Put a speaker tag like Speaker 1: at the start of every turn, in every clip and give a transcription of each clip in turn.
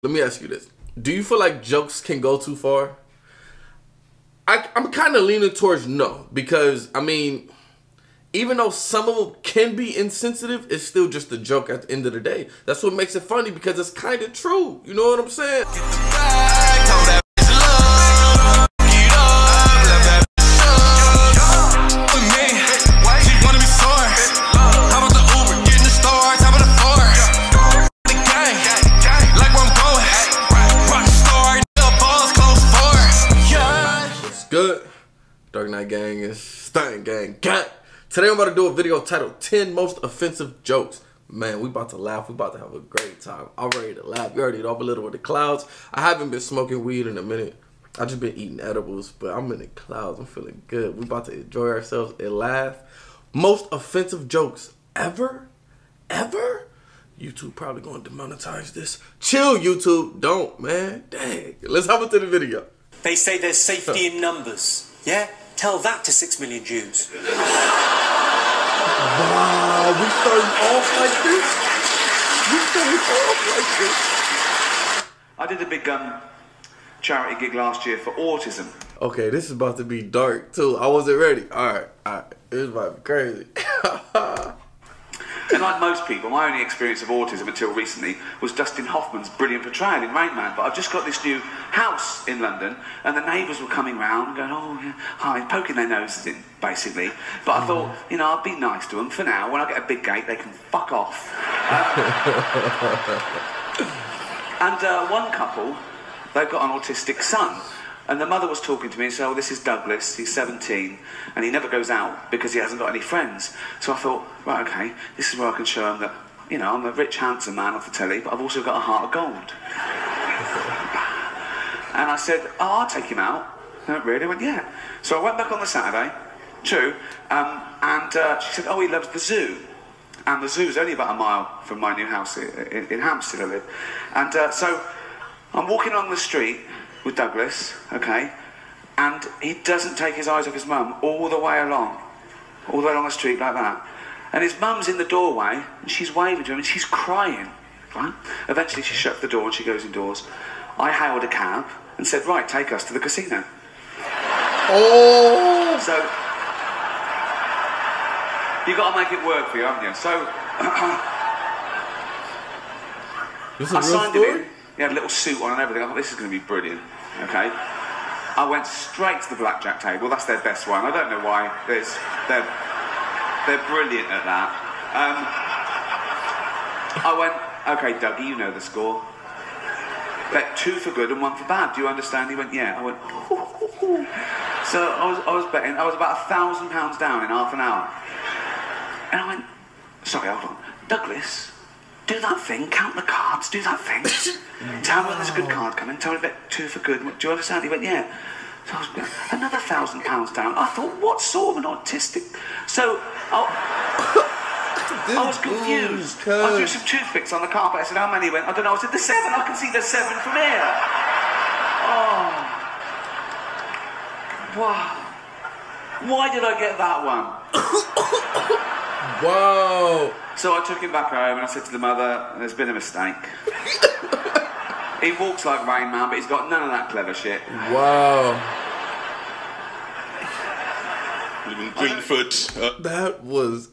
Speaker 1: Let me ask you this. Do you feel like jokes can go too far? I'm kind of leaning towards no. Because, I mean, even though some of them can be insensitive, it's still just a joke at the end of the day. That's what makes it funny, because it's kind of true. You know what I'm saying? Good. Dark Knight Gang is Stunt Gang. Today I'm about to do a video titled 10 Most Offensive Jokes. Man, we about to laugh. We about to have a great time. I'm ready to laugh. You already know I'm a little with the clouds. I haven't been smoking weed in a minute. I just been eating edibles, but I'm in the clouds. I'm feeling good. We about to enjoy ourselves and laugh. Most offensive jokes ever? Ever? YouTube probably gonna demonetize this. Chill, YouTube. Don't, man. Dang. Let's hop into the video.
Speaker 2: They say there's safety in numbers, yeah? Tell that to 6 million Jews.
Speaker 1: Wow, we starting off like this? We starting off like this?
Speaker 3: I did a big charity gig last year for autism.
Speaker 1: Okay, this is about to be dark too. I wasn't ready. Alright. This is about to be crazy.
Speaker 3: And like most people, my only experience of autism until recently was Dustin Hoffman's brilliant portrayal in Rain Man. But I've just got this new house in London, and the neighbours were coming round and going, oh, yeah, hi, poking their noses in, basically. But I thought, you know, I'll be nice to them for now. When I get a big gate, they can fuck off. And one couple, they've got an autistic son. And the mother was talking to me and said, oh, this is Douglas, he's 17, and he never goes out because he hasn't got any friends. So I thought, right, okay, this is where I can show him that, you know, I'm a rich, handsome man off the telly, but I've also got a heart of gold. And I said, oh, I'll take him out. No, really? I went, yeah. So I went back on the Saturday, true, and she said, oh, he loves the zoo. And the zoo's only about a mile from my new house in Hampstead I live. And so I'm walking along the street with Douglas, okay, and he doesn't take his eyes off his mum all the way along the street like that. And his mum's in the doorway, and she's waving to him, and she's crying, right? Eventually she shuts the door and she goes indoors. I hailed a cab and said, right, take us to the casino.
Speaker 1: Oh!
Speaker 3: So, you got to make it work for you, haven't you? So,
Speaker 1: This is a real
Speaker 3: signed
Speaker 1: story?
Speaker 3: him in. He had a little suit on and everything. I thought, this is going to be brilliant, okay? I went straight to the blackjack table. That's their best one. I don't know why. They're brilliant at that. I went, okay, Dougie, you know the score. Bet 2 for good and 1 for bad. Do you understand? He went, yeah. I went, ooh. So I was betting. I was about £1,000 down in half an hour. And I went, sorry, hold on. Douglas, do that thing, count the cards, do that thing. Tell me when there's a good card coming, tell me about 2 for good. Do you understand? He went, yeah. So I was another £1,000 down. I thought, what sort of an autistic... So I was confused. I threw some toothpicks on the carpet. I said, how many? He went, I don't know. I said, the 7. I can see the 7 from here. Oh. Wow. Why did I get that one?
Speaker 1: Wow.
Speaker 3: So I took him back home and I said to the mother, there's been a mistake. He walks like Rain Man, but he's got none of that clever shit.
Speaker 1: Wow.
Speaker 4: Greenfoot.
Speaker 1: That was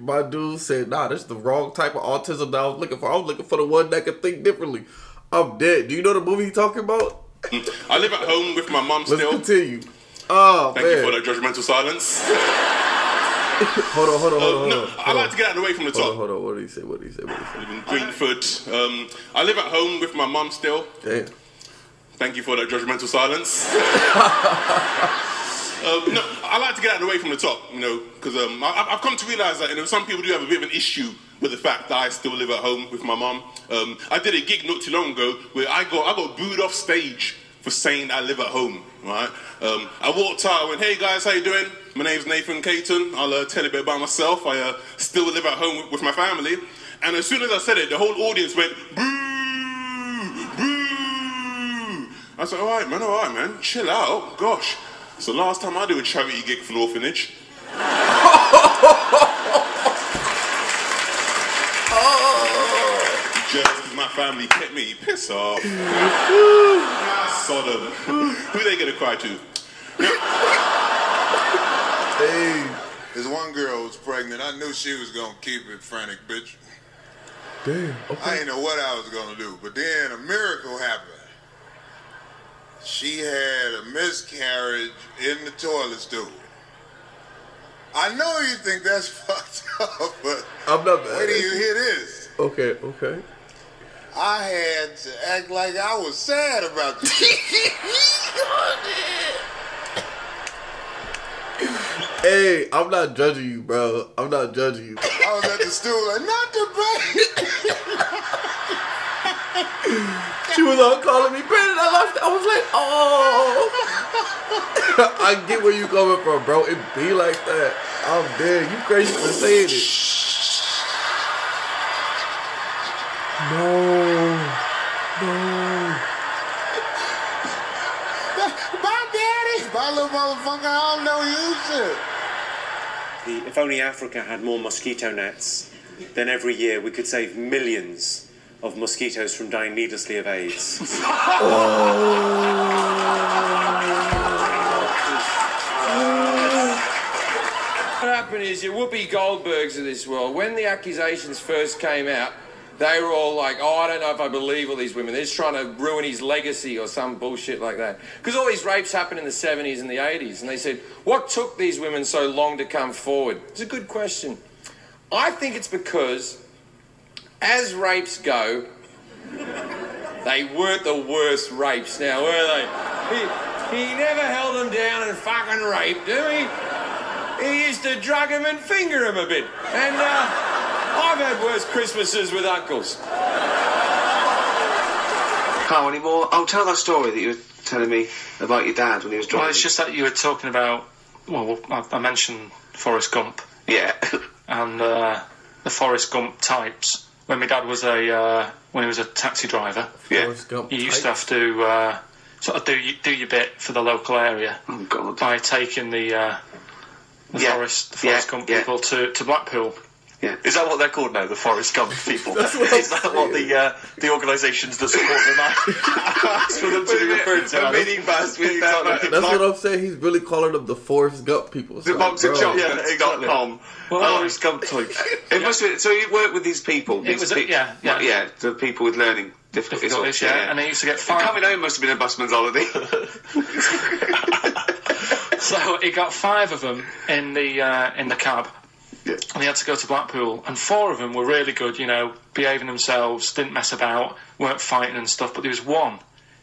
Speaker 1: my dude said, nah, that's the wrong type of autism that I was looking for. I was looking for the one that could think differently. I'm dead. Do you know the movie he's talking about?
Speaker 4: I live at home with my mum still.
Speaker 1: Let's continue. Oh,
Speaker 4: Thank you for that judgmental silence.
Speaker 1: Hold on.
Speaker 4: I like to get out of the way from the top.
Speaker 1: Hold on. What did he say?
Speaker 4: Greenfoot. I live at home with my mum still.
Speaker 1: Damn.
Speaker 4: Thank you for that judgmental silence. No, I like to get out of the way from the top, you know, because I've come to realise that, you know, some people do have a bit of an issue with the fact that I still live at home with my mum. I did a gig not too long ago where I got booed off stage for saying I live at home, right? I walked out, I went, hey guys, how you doing? My name's Nathan Caton. I'll tell you a bit about myself. I still live at home with my family. And as soon as I said it, the whole audience went, boo, boo. I said, all right, man, chill out, gosh. It's the last time I do a charity gig for an orphanage. Just my family kept me. Piss off. Sodom. Who they gonna cry to?
Speaker 1: Hey.
Speaker 5: There's one girl who was pregnant. I knew she was gonna keep it, frantic bitch.
Speaker 1: Damn. Okay.
Speaker 5: I didn't know what I was gonna do, but then a miracle happened. She had a miscarriage in the toilet stool. I know you think that's fucked up, but
Speaker 1: I'm not mad.
Speaker 5: wait till you hear this.
Speaker 1: Okay, okay.
Speaker 5: I had to act like I was sad about this.
Speaker 1: Hey, I'm not judging you, bro. I'm not judging you.
Speaker 5: I was at the stool like, not the baby.
Speaker 1: She was all calling me, Brandon, I lost it. I was like, oh. I get where you coming from, bro. It be like that. I'm dead. You crazy for saying it. No.
Speaker 5: Bye, daddy. Bye, little motherfucker. I don't know you shit.
Speaker 2: If only Africa had more mosquito nets, then every year we could save millions of mosquitoes from dying needlessly of AIDS.
Speaker 6: What happened is your Whoopi Goldbergs of this world, when the accusations first came out, they were all like, oh, I don't know if I believe all these women. They're just trying to ruin his legacy or some bullshit like that. Because all these rapes happened in the 70s and the 80s. And they said, what took these women so long to come forward? It's a good question. I think it's because, as rapes go, they weren't the worst rapes now, were they? He never held them down and fucking raped them. He used to drug them and finger them a bit. And I've had worse Christmases with uncles.
Speaker 3: Carl, any more? Oh, tell that story that you were telling me about your dad when he was driving.
Speaker 7: Well, it's just that you were talking about, well, I mentioned Forrest Gump.
Speaker 3: Yeah.
Speaker 7: And the Forrest Gump types. When my dad was when he was a taxi driver,
Speaker 1: Forrest Gump
Speaker 7: you used to have to sort of do your bit for the local area by taking the Forrest Gump people to Blackpool.
Speaker 3: Yeah.
Speaker 8: Is that what they're called now, the Forrest Gump people?
Speaker 1: That's what
Speaker 8: Is that what the organisations that support them are? That's for them to be referred to.
Speaker 3: A minibus with
Speaker 1: That's what I'm saying. He's really calling them the Forrest Gump people.
Speaker 3: The box of chocolates.com.
Speaker 8: exactly. Forrest Gump type.
Speaker 3: It must be. So you work with these people.
Speaker 7: It was, yeah.
Speaker 3: The people with learning difficulties.
Speaker 7: And they used to get five.
Speaker 3: Coming home must have been a busman's holiday.
Speaker 7: So he got 5 of them in the cab.
Speaker 3: Yeah.
Speaker 7: And he had to go to Blackpool, and 4 of them were really good, you know, behaving themselves, didn't mess about, weren't fighting and stuff, but there was one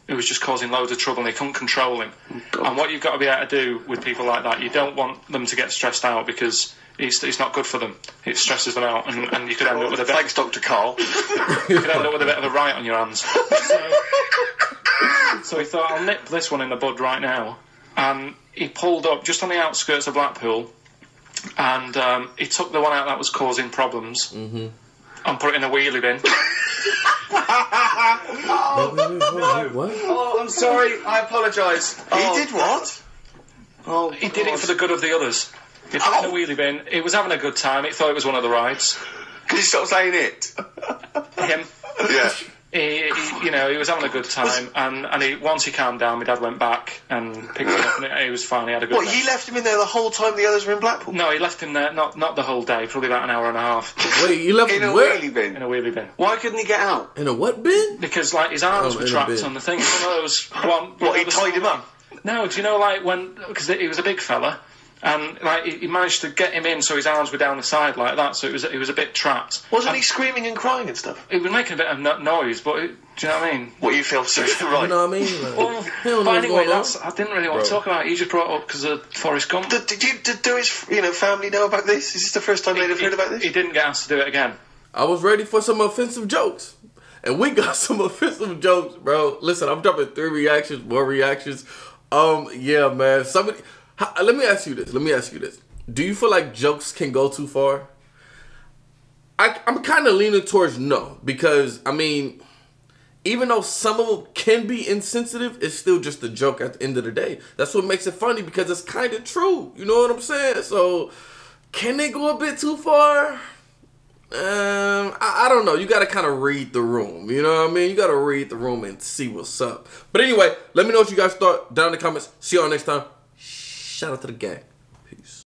Speaker 7: who was just causing loads of trouble and they couldn't control him. And what you've got to be able to do with people like that, you don't want them to get stressed out because it's not good for them. It stresses them out, and you could end up with a bit...
Speaker 8: Thanks, Dr. Carl.
Speaker 7: You could end up with a bit of a riot on your hands. So he thought, I'll nip this one in the bud right now. And he pulled up just on the outskirts of Blackpool, and he took the one out that was causing problems and put it in a wheelie bin.
Speaker 1: What?
Speaker 8: Oh, I'm sorry. I apologise.
Speaker 3: He did what?
Speaker 8: Oh,
Speaker 7: He did it for the good of the others. He put it in a wheelie bin. He was having a good time. He thought it was one of the rides.
Speaker 3: Can you stop saying it?
Speaker 7: Him.
Speaker 3: Yeah.
Speaker 7: He was having a good time, and once he calmed down, my dad went back and picked him up, and he was fine. He had a good
Speaker 8: What,
Speaker 7: time.
Speaker 8: you left him in there the whole time the others were in Blackpool?
Speaker 7: No, he left him there, not the whole day, probably about an hour and a half.
Speaker 1: Wait, you left
Speaker 3: In a
Speaker 1: where?
Speaker 3: wheelie bin.
Speaker 7: In a wheelie bin.
Speaker 3: Why couldn't he get out?
Speaker 1: In a what bin?
Speaker 7: Because, like, his arms
Speaker 1: Oh,
Speaker 7: were
Speaker 1: in a
Speaker 7: trapped
Speaker 1: bin.
Speaker 7: on the thing. It's one of those... What,
Speaker 8: he tied him up?
Speaker 7: No, do you know, like, because he was a big fella, and, like, he managed to get him in so his arms were down the side like that, so he was a bit trapped.
Speaker 8: Wasn't he screaming and crying and stuff?
Speaker 7: He was making a bit of noise, but... do you know what I mean?
Speaker 8: What, you feel so
Speaker 1: You
Speaker 8: right?
Speaker 1: know what I mean? Like,
Speaker 7: Well,
Speaker 1: he don't know
Speaker 7: but
Speaker 1: what's
Speaker 7: anyway,
Speaker 1: going on.
Speaker 7: I didn't really want to talk about it. You just brought it up because of Forrest Gump.
Speaker 8: Did his family know about this? Is this the first time they'd have heard about this?
Speaker 7: He didn't get asked to do it again.
Speaker 1: I was ready for some offensive jokes. And we got some offensive jokes, bro. Listen, I'm dropping 3 reactions, more reactions. Yeah, man. Let me ask you this. Do you feel like jokes can go too far? I'm kind of leaning towards no. Because, I mean, even though some of them can be insensitive, it's still just a joke at the end of the day. That's what makes it funny, because it's kind of true. You know what I'm saying? So, can they go a bit too far? I don't know. You got to kind of read the room. You know what I mean? You got to read the room and see what's up. But anyway, let me know what you guys thought down in the comments. See y'all next time. Shout out to the gang. Peace.